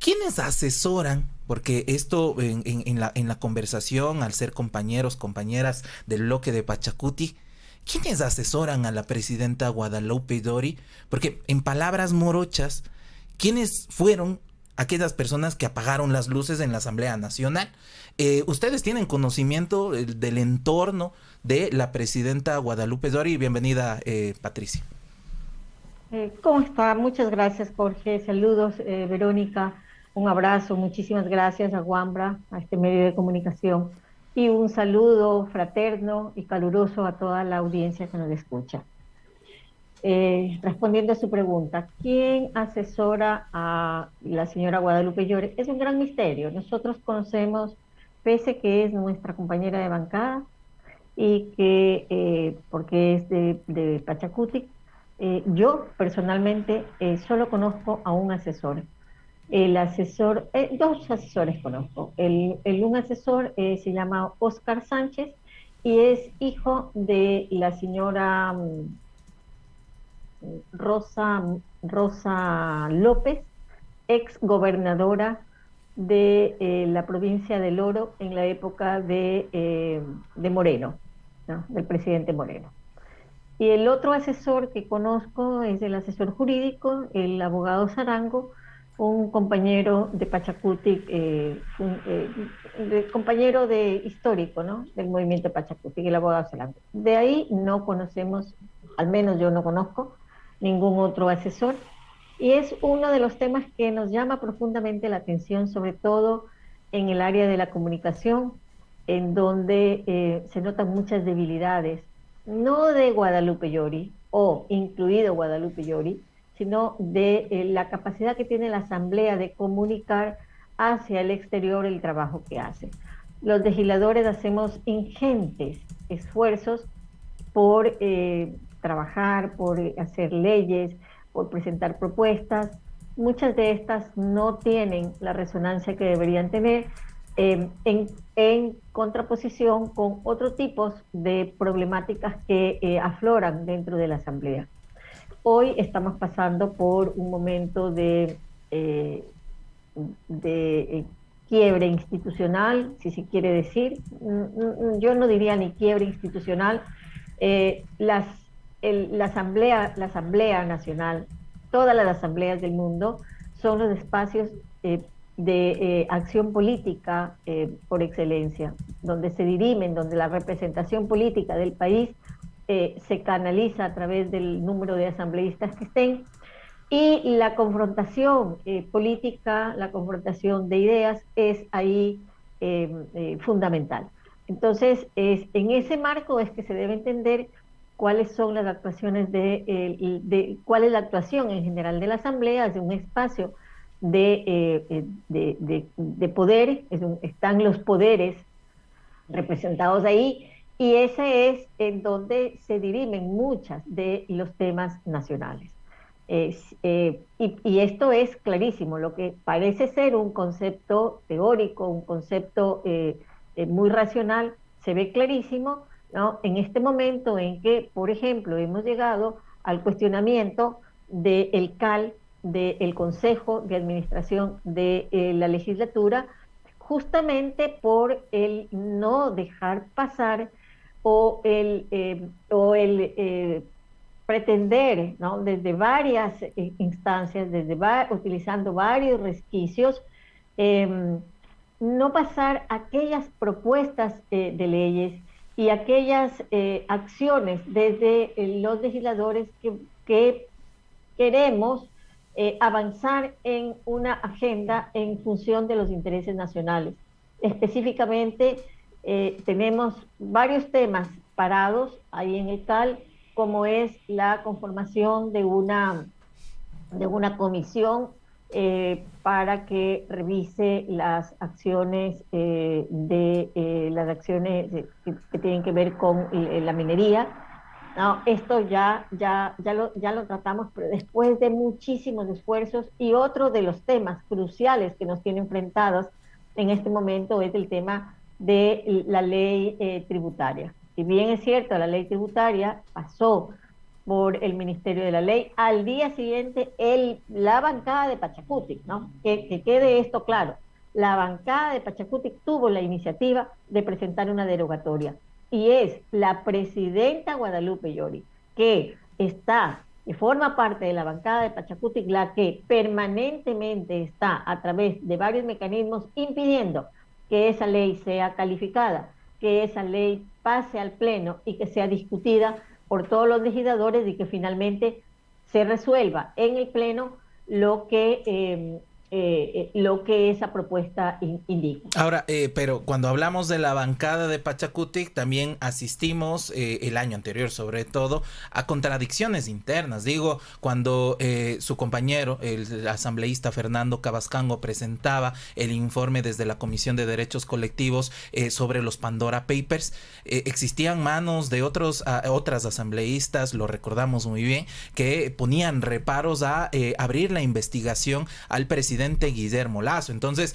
¿Quiénes asesoran? Porque esto en la conversación, al ser compañeros, compañeras del bloque de Pachacuti, ¿quiénes asesoran a la presidenta Guadalupe Dori? Porque en palabras morochas, ¿quiénes fueron aquellas personas que apagaron las luces en la Asamblea Nacional? ¿Ustedes tienen conocimiento del entorno de la presidenta Guadalupe Dori? Bienvenida, Patricia. ¿Cómo está? Muchas gracias, Jorge. Saludos, Verónica. Un abrazo. Muchísimas gracias a Wambra, a este medio de comunicación. Y un saludo fraterno y caluroso a toda la audiencia que nos escucha. Respondiendo a su pregunta, ¿quién asesora a la señora Guadalupe Llore? Es un gran misterio. Nosotros conocemos, pese que es nuestra compañera de bancada, y que porque es de Pachacuti, yo personalmente solo conozco a un asesor. El asesor, dos asesores conozco. Un asesor se llama Oscar Sánchez y es hijo de la señora Rosa, Rosa López, ex gobernadora de la provincia del Oro en la época de Moreno, ¿no? Del presidente Moreno. Y el otro asesor que conozco es el asesor jurídico, el abogado Zarango, un compañero de Pachacuti, compañero de histórico, ¿no? Del movimiento Pachacuti, el abogado Zarango. De ahí no conocemos, al menos yo no conozco, ningún otro asesor. Y es uno de los temas que nos llama profundamente la atención, sobre todo en el área de la comunicación, en donde se notan muchas debilidades, no de Guadalupe Llori, o incluido Guadalupe Llori, sino de la capacidad que tiene la Asamblea de comunicar hacia el exterior el trabajo que hace. Los legisladores hacemos ingentes esfuerzos por trabajar, por hacer leyes, por presentar propuestas. Muchas de estas no tienen la resonancia que deberían tener en contraposición con otros tipos de problemáticas que afloran dentro de la Asamblea. Hoy estamos pasando por un momento eh, de quiebre institucional, si se quiere decir. Yo no diría ni quiebre institucional. Eh, las, la Asamblea Nacional, todas las asambleas del mundo son los espacios de acción política por excelencia, donde se dirimen, donde la representación política del país se canaliza a través del número de asambleístas que estén, y la confrontación política, la confrontación de ideas es ahí fundamental. Entonces, en ese marco es que se debe entender cuáles son las actuaciones cuál es la actuación en general de la Asamblea, es un espacio de poder, están los poderes representados ahí, y ese es en donde se dirimen muchas de los temas nacionales. Y esto es clarísimo, lo que parece ser un concepto teórico, un concepto muy racional, se ve clarísimo, ¿no? En este momento en que, por ejemplo, hemos llegado al cuestionamiento del CAL, del Consejo de Administración de la legislatura, justamente por el no dejar pasar o el pretender, ¿no? Desde varias instancias, utilizando varios resquicios, eh, no pasar aquellas propuestas de leyes y aquellas acciones desde los legisladores que queremos avanzar en una agenda en función de los intereses nacionales. Específicamente, tenemos varios temas parados ahí en el CAL, como es la conformación de una comisión para que revise las acciones que tienen que ver con la minería. No, esto ya lo tratamos, pero después de muchísimos esfuerzos, y otro de los temas cruciales que nos tiene enfrentados en este momento es el tema de la ley tributaria. Si bien es cierto, la ley tributaria pasó por el Ministerio de la Ley. Al día siguiente, la bancada de Pachacutic, ¿no? Que quede esto claro. La bancada de Pachacutic tuvo la iniciativa de presentar una derogatoria. Y es la presidenta Guadalupe Llori, que forma parte de la bancada de Pachacutic, la que permanentemente está a través de varios mecanismos impidiendo que esa ley sea calificada, que esa ley pase al Pleno y que sea discutida por todos los legisladores y que finalmente se resuelva en el Pleno lo que esa propuesta indica. Ahora, pero cuando hablamos de la bancada de Pachacutic, también asistimos, el año anterior sobre todo, a contradicciones internas. Digo, cuando su compañero, el asambleísta Fernando Cabascango, presentaba el informe desde la Comisión de Derechos Colectivos sobre los Pandora Papers, existían manos de otras asambleístas, lo recordamos muy bien, que ponían reparos a abrir la investigación al presidente Guillermo Lasso. Entonces,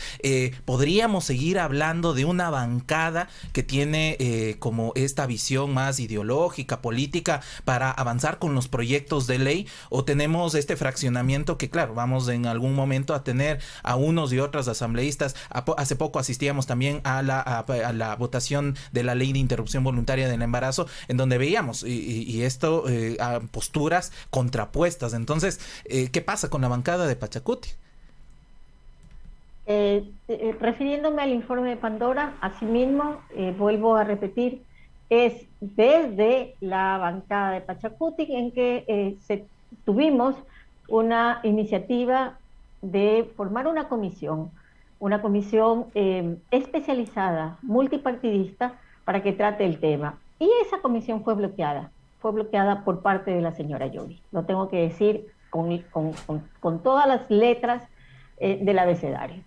podríamos seguir hablando de una bancada que tiene como esta visión más ideológica, política, para avanzar con los proyectos de ley, o tenemos este fraccionamiento que, claro, vamos en algún momento a tener a unos y otras asambleístas. Hace poco asistíamos también a la votación de la ley de interrupción voluntaria del embarazo, en donde veíamos y esto a posturas contrapuestas. Entonces, ¿qué pasa con la bancada de Pachacuti? Refiriéndome al informe de Pandora, asimismo, vuelvo a repetir, es desde la bancada de Pachacutic en que tuvimos una iniciativa de formar una comisión especializada, multipartidista, para que trate el tema. Y esa comisión fue bloqueada por parte de la señora Llori. Lo tengo que decir con todas las letras del abecedario.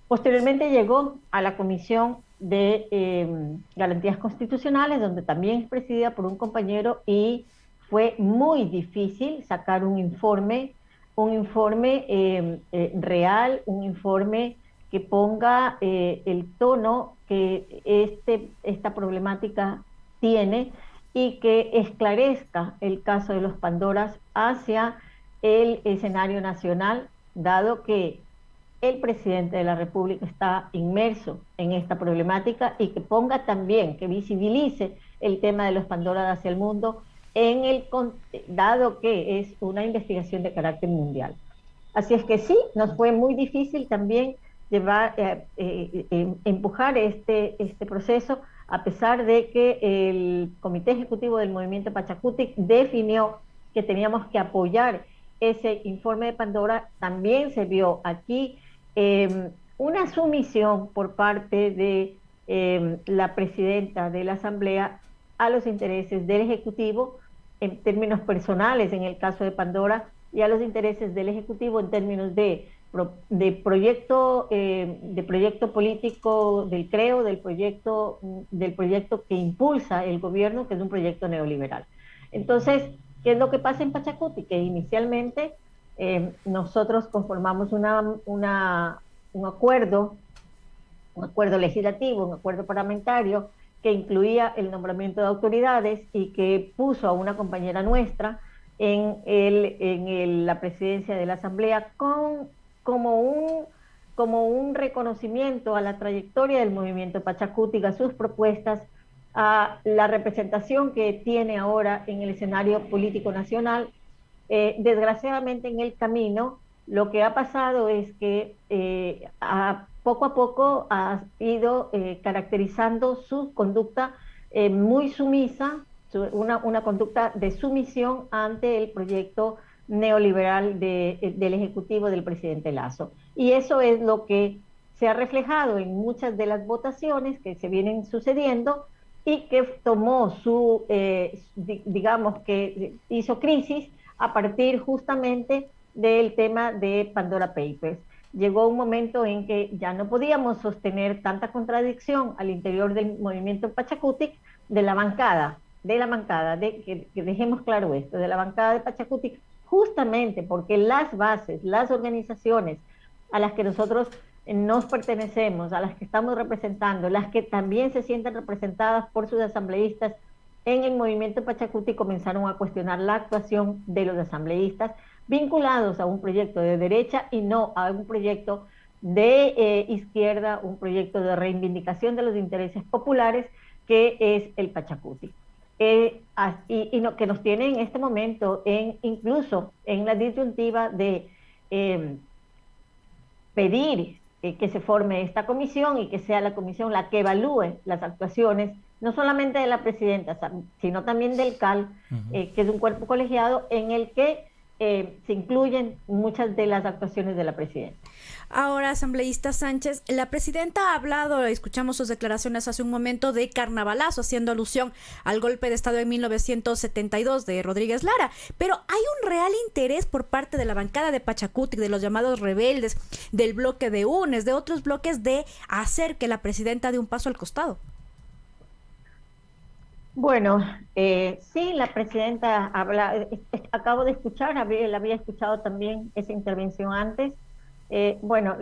Posteriormente llegó a la Comisión de Garantías Constitucionales, donde también es presidida por un compañero, y fue muy difícil sacar un informe real, un informe que ponga el tono que esta problemática tiene y que esclarezca el caso de los Pandoras hacia el escenario nacional, dado que el presidente de la República está inmerso en esta problemática, y que ponga también, que visibilice el tema de los Pandora hacia el mundo, dado que es una investigación de carácter mundial. Así es que sí, nos fue muy difícil también empujar este proceso, a pesar de que el Comité Ejecutivo del Movimiento Pachacutic definió que teníamos que apoyar ese informe de Pandora. También se vio aquí una sumisión por parte de la presidenta de la Asamblea a los intereses del Ejecutivo en términos personales, en el caso de Pandora, y a los intereses del Ejecutivo en términos de proyecto político del CREO, del proyecto que impulsa el gobierno, que es un proyecto neoliberal. Entonces, ¿qué es lo que pasa en Pachacuti? Que inicialmente nosotros conformamos un acuerdo legislativo, un acuerdo parlamentario, que incluía el nombramiento de autoridades y que puso a una compañera nuestra en la presidencia de la Asamblea como un reconocimiento a la trayectoria del movimiento Pachacutic, a sus propuestas, a la representación que tiene ahora en el escenario político nacional. Desgraciadamente, en el camino, lo que ha pasado es que poco a poco ha ido caracterizando su conducta muy sumisa, una conducta de sumisión ante el proyecto neoliberal del Ejecutivo del presidente Lasso. Y eso es lo que se ha reflejado en muchas de las votaciones que se vienen sucediendo, y que tomó digamos que hizo crisis a partir justamente del tema de Pandora Papers. Llegó un momento en que ya no podíamos sostener tanta contradicción al interior del movimiento Pachacutic, de la bancada, que dejemos claro esto, de la bancada de Pachacutic, justamente porque las bases, las organizaciones a las que nosotros nos pertenecemos, a las que estamos representando, las que también se sienten representadas por sus asambleístas en el movimiento Pachacuti comenzaron a cuestionar la actuación de los asambleístas vinculados a un proyecto de derecha y no a un proyecto de izquierda, un proyecto de reivindicación de los intereses populares que es el Pachacuti. Que nos tiene en este momento incluso en la disyuntiva de pedir que se forme esta comisión y que sea la comisión la que evalúe las actuaciones, no solamente de la presidenta, sino también del CAL, que es un cuerpo colegiado en el que se incluyen muchas de las actuaciones de la presidenta. Ahora, asambleísta Sánchez, la presidenta ha hablado, escuchamos sus declaraciones hace un momento, de carnavalazo, haciendo alusión al golpe de Estado en 1972 de Rodríguez Lara, pero hay un real interés por parte de la bancada de Pachacuti, de los llamados rebeldes, del bloque de UNES, de otros bloques, de hacer que la presidenta dé un paso al costado. Bueno, sí, la presidenta habla, acabo de escuchar, la había escuchado también esa intervención antes. Bueno,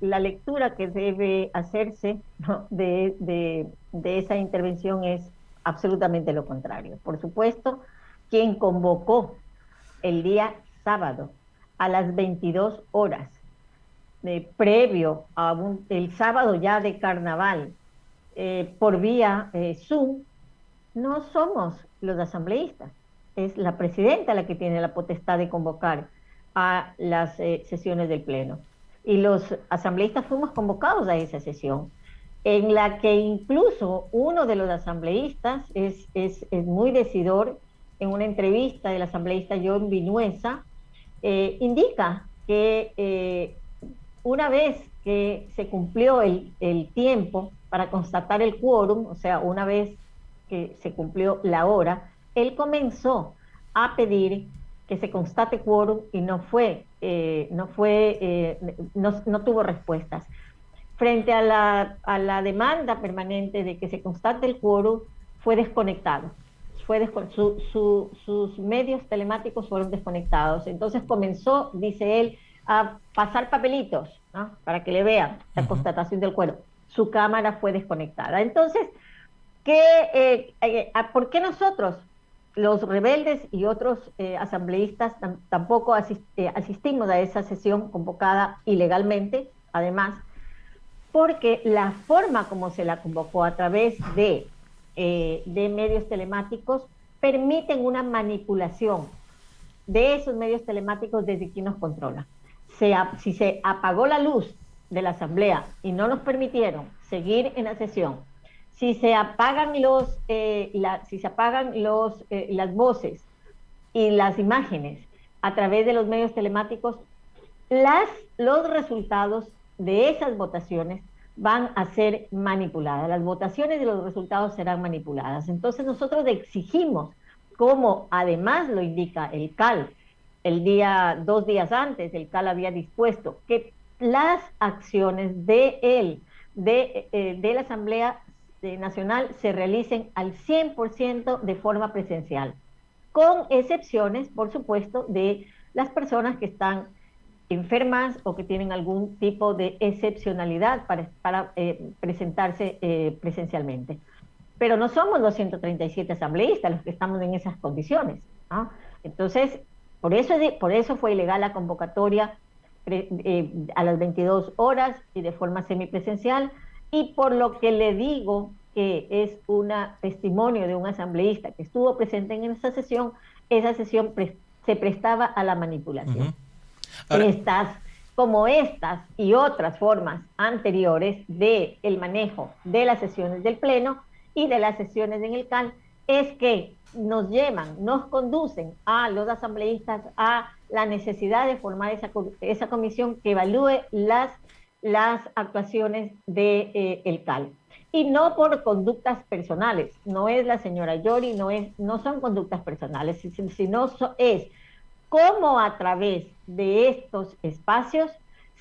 la lectura que debe hacerse, ¿no?, de esa intervención es absolutamente lo contrario. Por supuesto, quien convocó el día sábado a las 22 horas, previo a el sábado ya de carnaval, por vía Zoom, no somos los asambleístas, es la presidenta la que tiene la potestad de convocar a las sesiones del Pleno. Y los asambleístas fuimos convocados a esa sesión, en la que incluso uno de los asambleístas es muy decidor. En una entrevista del asambleísta John Vinuesa, indica que una vez que se cumplió el tiempo para constatar el quórum, o sea, una vez que se cumplió la hora, él comenzó a pedir que se constate quórum y no tuvo respuestas. Frente a la demanda permanente de que se constate el quórum, fue desconectado. Sus medios telemáticos fueron desconectados. Entonces comenzó, dice él, a pasar papelitos, ¿no?, para que le vean la constatación del quórum. Su cámara fue desconectada. Entonces, ¿por qué nosotros, los rebeldes y otros asambleístas, tampoco asistimos a esa sesión convocada ilegalmente? Además, porque la forma como se la convocó a través de medios telemáticos permiten una manipulación de esos medios telemáticos desde quien nos controla. Si se apagó la luz de la asamblea y no nos permitieron seguir en la sesión, si se apagan las voces y las imágenes a través de los medios telemáticos, los resultados de esas votaciones van a ser manipuladas. Las votaciones y los resultados serán manipuladas. Entonces nosotros exigimos, como además lo indica el CAL, 2 días antes, el CAL había dispuesto que las acciones de la Asamblea Nacional se realicen al 100% de forma presencial, con excepciones, por supuesto, de las personas que están enfermas o que tienen algún tipo de excepcionalidad para presentarse presencialmente. Pero no somos los 137 asambleístas los que estamos en esas condiciones, ¿no? Entonces, por eso fue ilegal la convocatoria a las 22 horas y de forma semipresencial. Y por lo que le digo que es un testimonio de un asambleísta que estuvo presente en esa sesión se prestaba a la manipulación. Como estas y otras formas anteriores del manejo de las sesiones del Pleno y de las sesiones en el CAL, es que nos conducen a los asambleístas a la necesidad de formar esa comisión que evalúe las actuaciones del CAL. Y no por conductas personales, no es la señora Yori, no son conductas personales, sino es cómo a través de estos espacios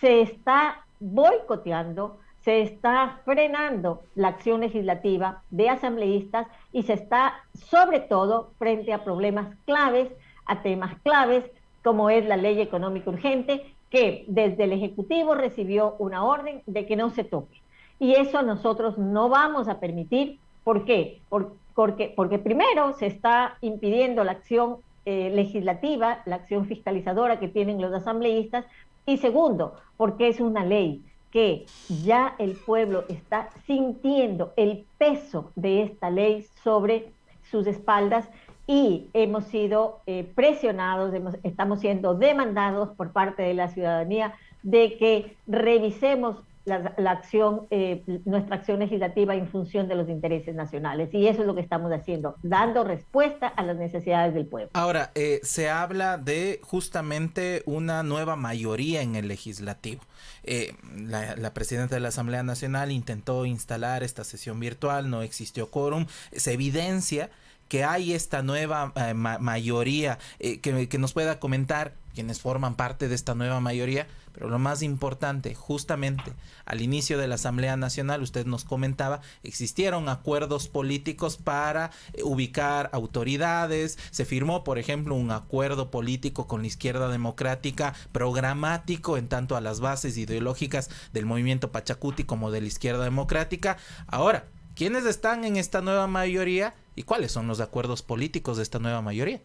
se está boicoteando, se está frenando la acción legislativa de asambleístas y se está, sobre todo, frente a problemas claves, a temas claves, como es la ley económica urgente, que desde el Ejecutivo recibió una orden de que no se toque. Y eso nosotros no vamos a permitir. ¿Por qué? porque primero se está impidiendo la acción legislativa, la acción fiscalizadora que tienen los asambleístas, y segundo, porque es una ley que ya el pueblo está sintiendo el peso de esta ley sobre sus espaldas y hemos sido presionados, estamos siendo demandados por parte de la ciudadanía de que revisemos la acción, nuestra acción legislativa en función de los intereses nacionales. Y eso es lo que estamos haciendo, dando respuesta a las necesidades del pueblo. Ahora, se habla de justamente una nueva mayoría en el legislativo. La presidenta de la Asamblea Nacional intentó instalar esta sesión virtual, no existió quórum. Se evidencia que hay esta nueva mayoría, que nos pueda comentar quienes forman parte de esta nueva mayoría, pero lo más importante, justamente al inicio de la Asamblea Nacional, usted nos comentaba, existieron acuerdos políticos para ubicar autoridades, se firmó, por ejemplo, un acuerdo político con la izquierda democrática, programático en tanto a las bases ideológicas del movimiento Pachacuti como de la izquierda democrática. Ahora, ¿quiénes están en esta nueva mayoría y cuáles son los acuerdos políticos de esta nueva mayoría?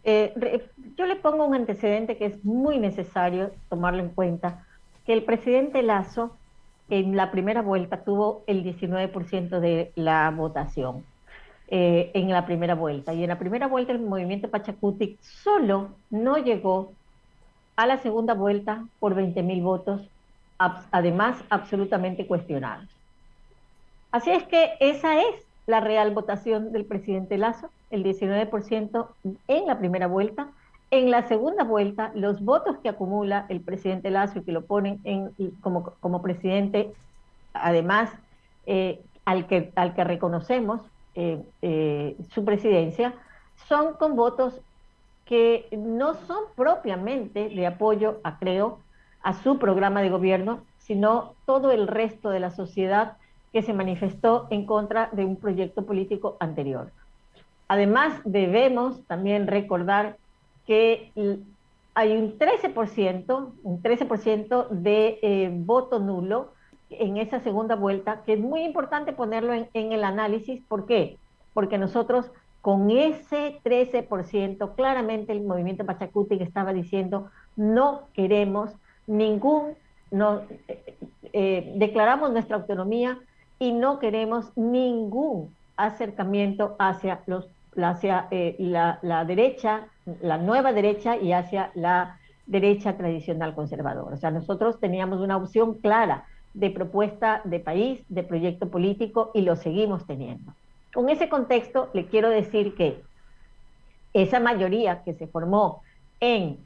Yo le pongo un antecedente que es muy necesario tomarlo en cuenta, que el presidente Lasso en la primera vuelta tuvo el 19% de la votación en la primera vuelta, y en la primera vuelta el movimiento Pachacuti solo no llegó a la segunda vuelta por 20.000 votos, además absolutamente cuestionados. Así es que esa es la real votación del presidente Lasso, el 19% en la primera vuelta. En la segunda vuelta, los votos que acumula el presidente Lasso y que lo ponen como presidente, además, al que reconocemos su presidencia, son con votos que no son propiamente de apoyo a su programa de gobierno, sino todo el resto de la sociedad que se manifestó en contra de un proyecto político anterior. Además, debemos también recordar que hay un 13% de voto nulo en esa segunda vuelta, que es muy importante ponerlo en el análisis. ¿Por qué? Porque nosotros con ese 13%, claramente el movimiento Pachacuti estaba diciendo, no queremos declaramos nuestra autonomía y no queremos ningún acercamiento hacia la derecha, la nueva derecha, y hacia la derecha tradicional conservadora. O sea, nosotros teníamos una opción clara de propuesta de país, de proyecto político, y lo seguimos teniendo. Con ese contexto, le quiero decir que esa mayoría que se formó en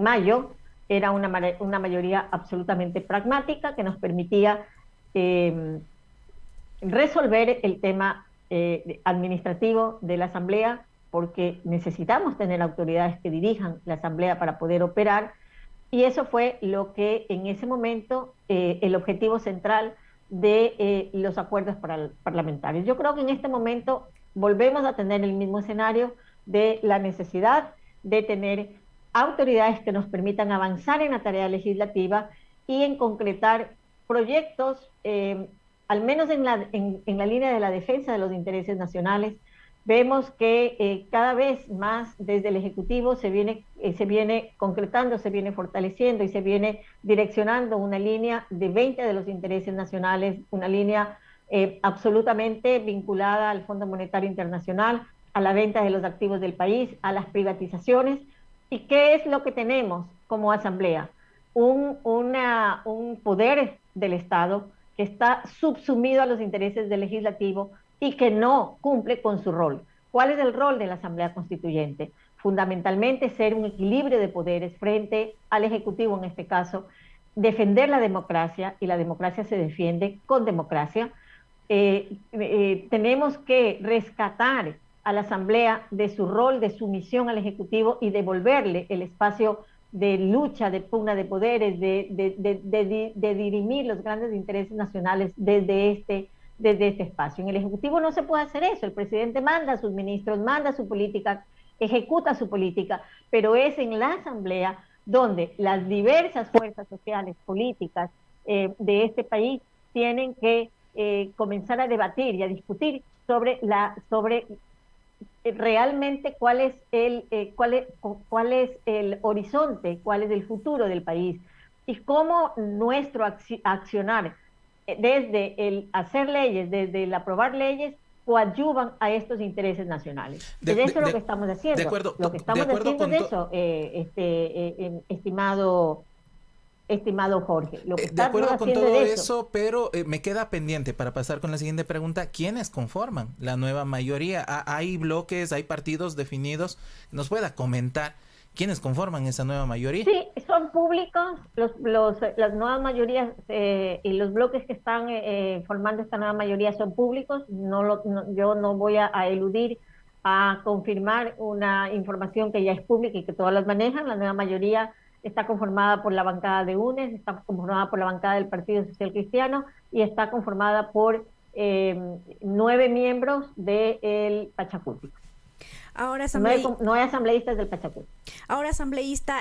mayo era una mayoría absolutamente pragmática que nos permitía resolver el tema administrativo de la Asamblea, porque necesitamos tener autoridades que dirijan la Asamblea para poder operar, y eso fue lo que en ese momento el objetivo central de los acuerdos parlamentarios. Yo creo que en este momento volvemos a tener el mismo escenario de la necesidad de tener autoridades que nos permitan avanzar en la tarea legislativa y en concretar proyectos, al menos en la línea de la defensa de los intereses nacionales. Vemos que cada vez más desde el Ejecutivo se viene concretando, se viene fortaleciendo y se viene direccionando una línea de 20 de los intereses nacionales, una línea absolutamente vinculada al Fondo Monetario Internacional, a la venta de los activos del país, a las privatizaciones. ¿Y qué es lo que tenemos como Asamblea? Un poder del Estado que está subsumido a los intereses del Legislativo y que no cumple con su rol. ¿Cuál es el rol de la Asamblea Constituyente? Fundamentalmente ser un equilibrio de poderes frente al Ejecutivo, en este caso, defender la democracia, y la democracia se defiende con democracia. Tenemos que rescatar a la Asamblea de su rol, de sumisión al Ejecutivo, y devolverle el espacio de lucha, de pugna de poderes, de dirimir los grandes intereses nacionales desde este espacio. En el Ejecutivo no se puede hacer eso. El presidente manda a sus ministros, manda su política, ejecuta su política, pero es en la Asamblea donde las diversas fuerzas sociales, políticas de este país tienen que comenzar a debatir y a discutir sobre realmente cuál es el horizonte, cuál es el futuro del país y cómo nuestro accionar desde el hacer leyes, desde el aprobar leyes, coadyuvan a estos intereses nacionales. Eso es lo que estamos haciendo. De acuerdo, lo que estamos haciendo es eso, estimado Jorge. Lo que de acuerdo con todo es eso, pero me queda pendiente para pasar con la siguiente pregunta. ¿Quiénes conforman la nueva mayoría? ¿Hay bloques, hay partidos definidos? ¿Nos pueda comentar quiénes conforman esa nueva mayoría? Sí, son públicos las nuevas mayorías y los bloques que están formando esta nueva mayoría son públicos. Yo no voy a eludir a confirmar una información que ya es pública y que todas las manejan. La nueva mayoría está conformada por la bancada de UNES, está conformada por la bancada del Partido Social Cristiano y está conformada por 9 miembros del Pachacuti. Ahora, no hay asambleístas del Pachacuti. Ahora, asambleísta,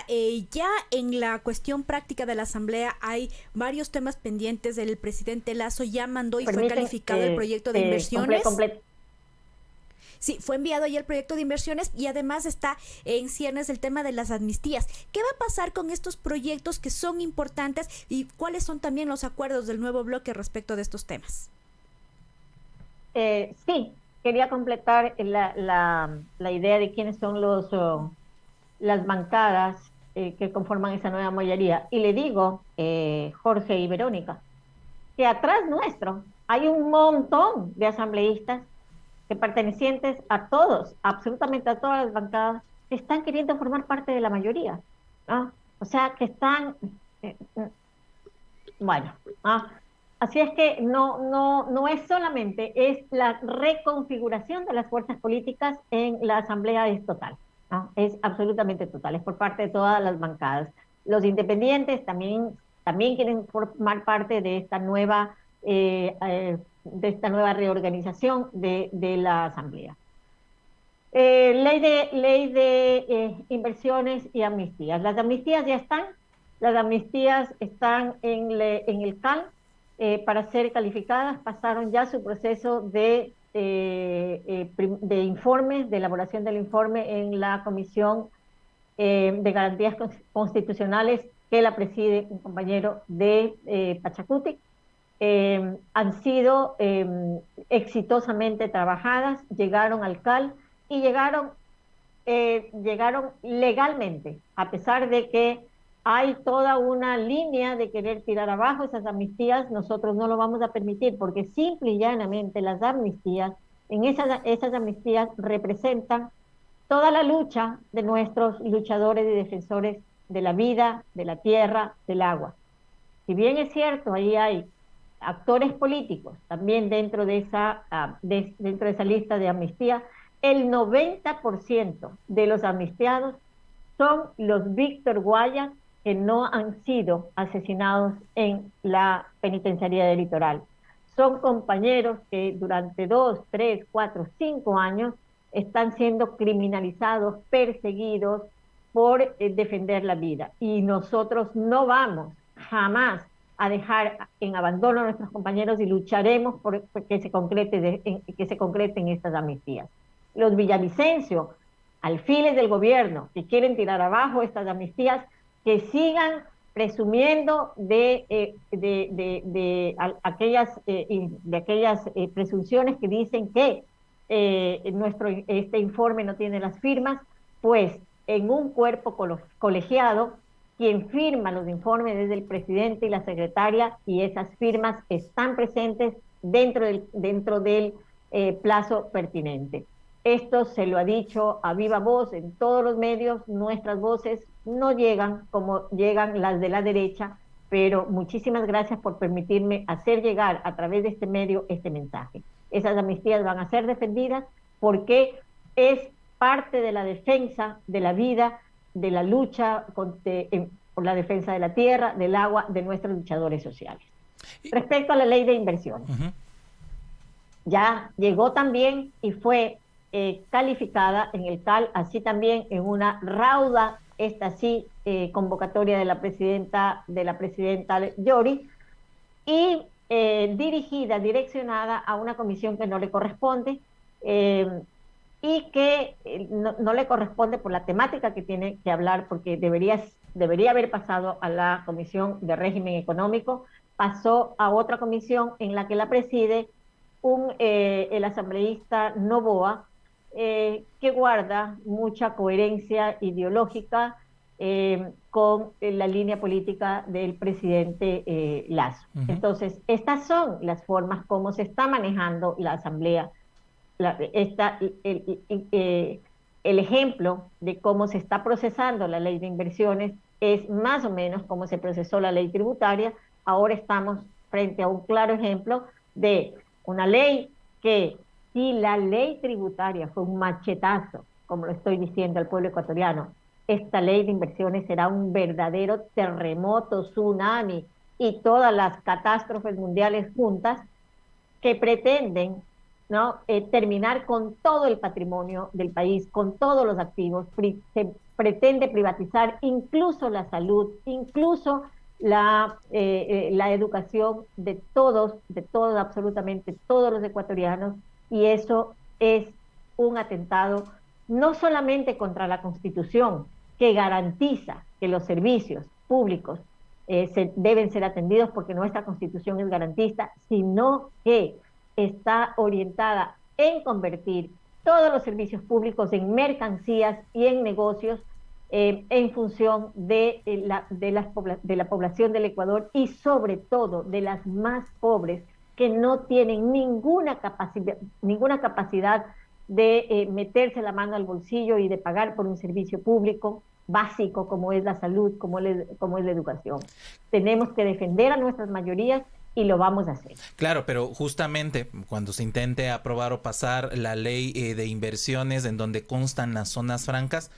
ya en la cuestión práctica de la asamblea hay varios temas pendientes. El presidente Lasso ya mandó y fue calificado el proyecto de inversiones. Sí, fue enviado ya el proyecto de inversiones y además está en ciernes el tema de las amnistías. ¿Qué va a pasar con estos proyectos que son importantes y cuáles son también los acuerdos del nuevo bloque respecto de estos temas? Sí, quería completar la idea de quiénes son las bancadas que conforman esa nueva mayoría. Y le digo, Jorge y Verónica, que atrás nuestro hay un montón de asambleístas que pertenecientes a todos, absolutamente a todas las bancadas, que están queriendo formar parte de la mayoría, ¿no? O sea, que están, bueno, así es que no es solamente, es la reconfiguración de las fuerzas políticas en la asamblea es total, ¿no? Es absolutamente total, es por parte de todas las bancadas. Los independientes también quieren formar parte de esta nueva reorganización de la asamblea. Ley de inversiones y amnistías. Las amnistías ya están. Las amnistías están en el CAL para ser calificadas. Pasaron ya su proceso de informes, de elaboración del informe en la Comisión de Garantías Constitucionales que la preside un compañero de Pachacuti. Han sido exitosamente trabajadas, llegaron al CAL y llegaron legalmente, a pesar de que hay toda una línea de querer tirar abajo esas amnistías. Nosotros no lo vamos a permitir porque simple y llanamente las amnistías, esas amnistías representan toda la lucha de nuestros luchadores y defensores de la vida, de la tierra, del agua. Si bien es cierto, ahí hay actores políticos también dentro de esa lista de amnistía, el 90% de los amnistiados son los Víctor Guayas que no han sido asesinados en la penitenciaría del Litoral. Son compañeros que durante 2, 3, 4, 5 años están siendo criminalizados, perseguidos por defender la vida. Y nosotros no vamos jamás a dejar en abandono a nuestros compañeros y lucharemos por que se concreten estas amnistías. Los villavicencios, alfiles del gobierno que quieren tirar abajo estas amnistías, que sigan presumiendo de aquellas presunciones que dicen que este informe no tiene las firmas, pues en un cuerpo colegiado, quien firma los informes es el presidente y la secretaria, y esas firmas están presentes dentro del plazo pertinente. Esto se lo ha dicho a viva voz en todos los medios. Nuestras voces no llegan como llegan las de la derecha, pero muchísimas gracias por permitirme hacer llegar a través de este medio este mensaje. Esas amnistías van a ser defendidas porque es parte de la defensa de la vida, de la lucha por la defensa de la tierra, del agua, de nuestros luchadores sociales. Respecto a la ley de inversiones, ya llegó también y fue calificada en el CAL, así también en una rauda, esta sí, convocatoria de la presidenta Llori, y dirigida, direccionada a una comisión que no le corresponde, y que no le corresponde por la temática que tiene que hablar, porque debería haber pasado a la Comisión de Régimen Económico, pasó a otra comisión en la que la preside el asambleísta Noboa, que guarda mucha coherencia ideológica con la línea política del presidente Lasso. Entonces, estas son las formas como se está manejando la asamblea. El ejemplo de cómo se está procesando la ley de inversiones es más o menos como se procesó la ley tributaria. Ahora estamos frente a un claro ejemplo de una ley que, si la ley tributaria fue un machetazo, como lo estoy diciendo al pueblo ecuatoriano, esta ley de inversiones será un verdadero terremoto, tsunami y todas las catástrofes mundiales juntas que pretenden, ¿no?, terminar con todo el patrimonio del país, con todos los activos. Se pretende privatizar incluso la salud, incluso la educación de todos, absolutamente todos los ecuatorianos, y eso es un atentado no solamente contra la Constitución, que garantiza que los servicios públicos deben ser atendidos porque nuestra Constitución es garantista, sino que está orientada en convertir todos los servicios públicos en mercancías y en negocios en función de la población del Ecuador, y sobre todo de las más pobres, que no tienen ninguna capacidad de meterse la mano al bolsillo y de pagar por un servicio público básico como es la salud, como es la educación. Tenemos que defender a nuestras mayorías y lo vamos a hacer. Claro, pero justamente cuando se intente aprobar o pasar la ley de inversiones en donde constan las zonas francas,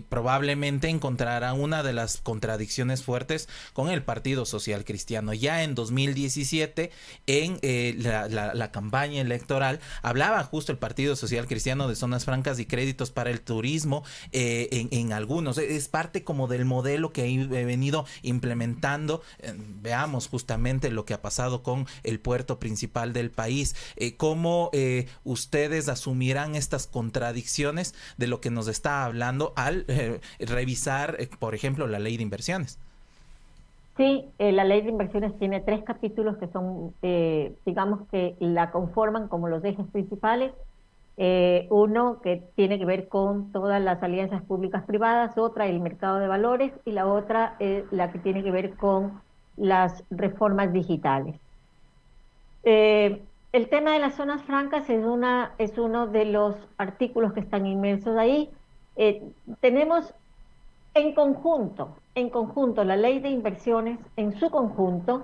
probablemente encontrará una de las contradicciones fuertes con el Partido Social Cristiano. Ya en 2017, en la campaña electoral, hablaba justo el Partido Social Cristiano de zonas francas y créditos para el turismo en algunos. Es parte como del modelo que ha venido implementando. Veamos justamente lo que ha pasado con el puerto principal del país. ¿Cómo ustedes asumirán estas contradicciones de lo que nos está hablando al revisar, por ejemplo, la ley de inversiones? Sí, la ley de inversiones tiene 3 capítulos que son, digamos que la conforman como los ejes principales. Uno que tiene que ver con todas las alianzas públicas privadas, otra el mercado de valores, y la otra la que tiene que ver con las reformas digitales. El tema de las zonas francas es uno de los artículos que están inmersos ahí. Tenemos en conjunto la ley de inversiones en su conjunto,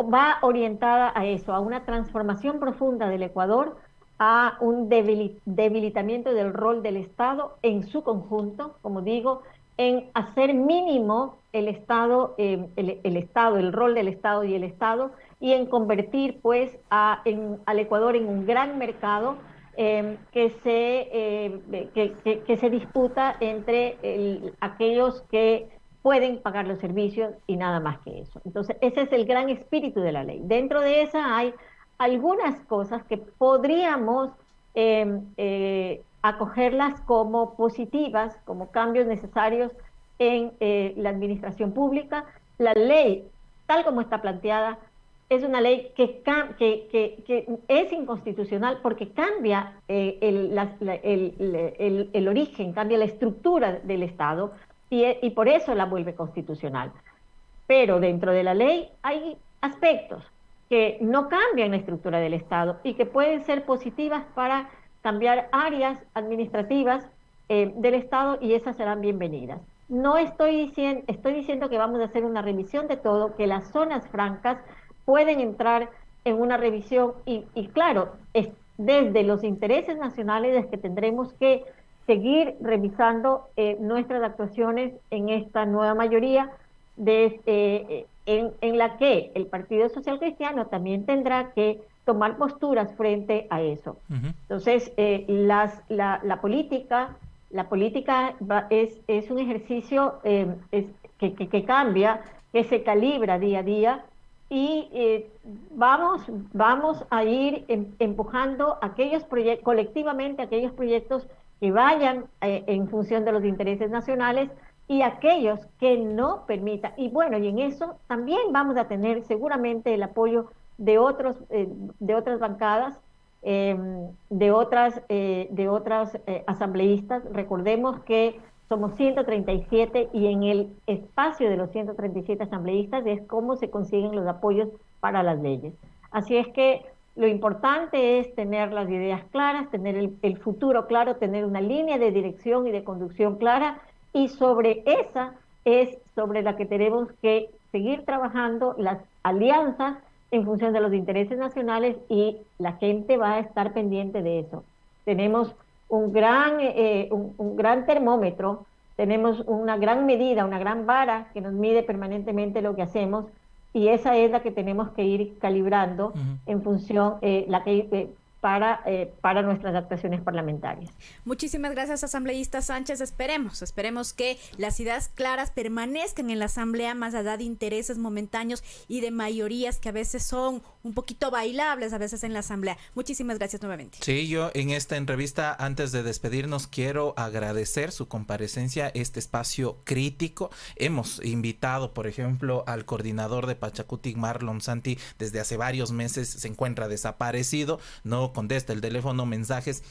va orientada a eso, a una transformación profunda del Ecuador, a un debilitamiento del rol del Estado en su conjunto, como digo, en hacer mínimo el Estado, el rol del Estado y el Estado, y en convertir pues al Ecuador en un gran mercado que se disputa entre aquellos que pueden pagar los servicios y nada más que eso. Entonces, ese es el gran espíritu de la ley. Dentro de esa hay algunas cosas que podríamos acogerlas como positivas, como cambios necesarios en la administración pública. La ley, tal como está planteada, es una ley que es inconstitucional porque cambia el origen, cambia la estructura del Estado y por eso la vuelve constitucional. Pero dentro de la ley hay aspectos que no cambian la estructura del Estado y que pueden ser positivas para cambiar áreas administrativas del Estado, y esas serán bienvenidas. No estoy diciendo que vamos a hacer una revisión de todo, que las zonas francas pueden entrar en una revisión y claro, es desde los intereses nacionales es que tendremos que seguir revisando nuestras actuaciones en esta nueva mayoría en la que el Partido Social Cristiano también tendrá que tomar posturas frente a eso. Entonces, la política es un ejercicio que cambia que se calibra día a día y vamos a ir empujando aquellos proyectos, colectivamente aquellos proyectos que vayan en función de los intereses nacionales y aquellos que no permitan. Y bueno, y en eso también vamos a tener seguramente el apoyo de otras bancadas, de otras asambleístas. Recordemos que somos 137 y en el espacio de los 137 asambleístas es cómo se consiguen los apoyos para las leyes. Así es que lo importante es tener las ideas claras, tener el futuro claro, tener una línea de dirección y de conducción clara, y sobre esa es sobre la que tenemos que seguir trabajando las alianzas en función de los intereses nacionales, y la gente va a estar pendiente de eso. Tenemos un gran termómetro, tenemos una gran medida, una gran vara que nos mide permanentemente lo que hacemos, y esa es la que tenemos que ir calibrando en función para nuestras actuaciones parlamentarias. Muchísimas gracias, asambleísta Sánchez. Esperemos que las ideas claras permanezcan en la Asamblea, más allá de intereses momentáneos y de mayorías que a veces son un poquito bailables a veces en la Asamblea. Muchísimas gracias nuevamente. Sí, yo en esta entrevista, antes de despedirnos, quiero agradecer su comparecencia, este espacio crítico. Hemos invitado, por ejemplo, al coordinador de Pachacutic, Marlon Santi, desde hace varios meses se encuentra desaparecido, no contesta el teléfono, mensajes.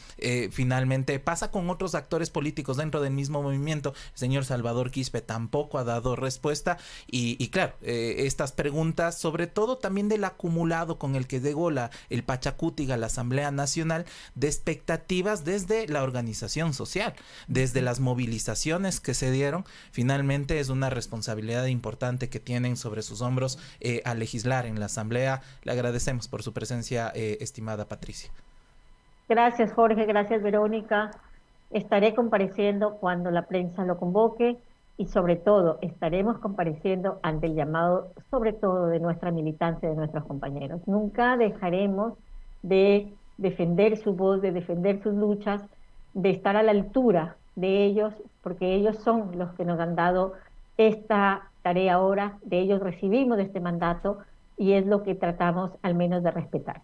Finalmente pasa con otros actores políticos dentro del mismo movimiento. El señor Salvador Quispe tampoco ha dado respuesta, y claro, estas preguntas, sobre todo también del acumulado con el que llegó el Pachacutic a la Asamblea Nacional, de expectativas desde la organización social, desde las movilizaciones que se dieron. Finalmente es una responsabilidad importante que tienen sobre sus hombros a legislar en la Asamblea. Le agradecemos por su presencia, estimada Patricia. Gracias, Jorge, gracias, Verónica. Estaré compareciendo cuando la prensa lo convoque, y sobre todo estaremos compareciendo ante el llamado, sobre todo de nuestra militancia, de nuestros compañeros. Nunca dejaremos de defender su voz, de defender sus luchas, de estar a la altura de ellos, porque ellos son los que nos han dado esta tarea ahora, de ellos recibimos este mandato, y es lo que tratamos al menos de respetar.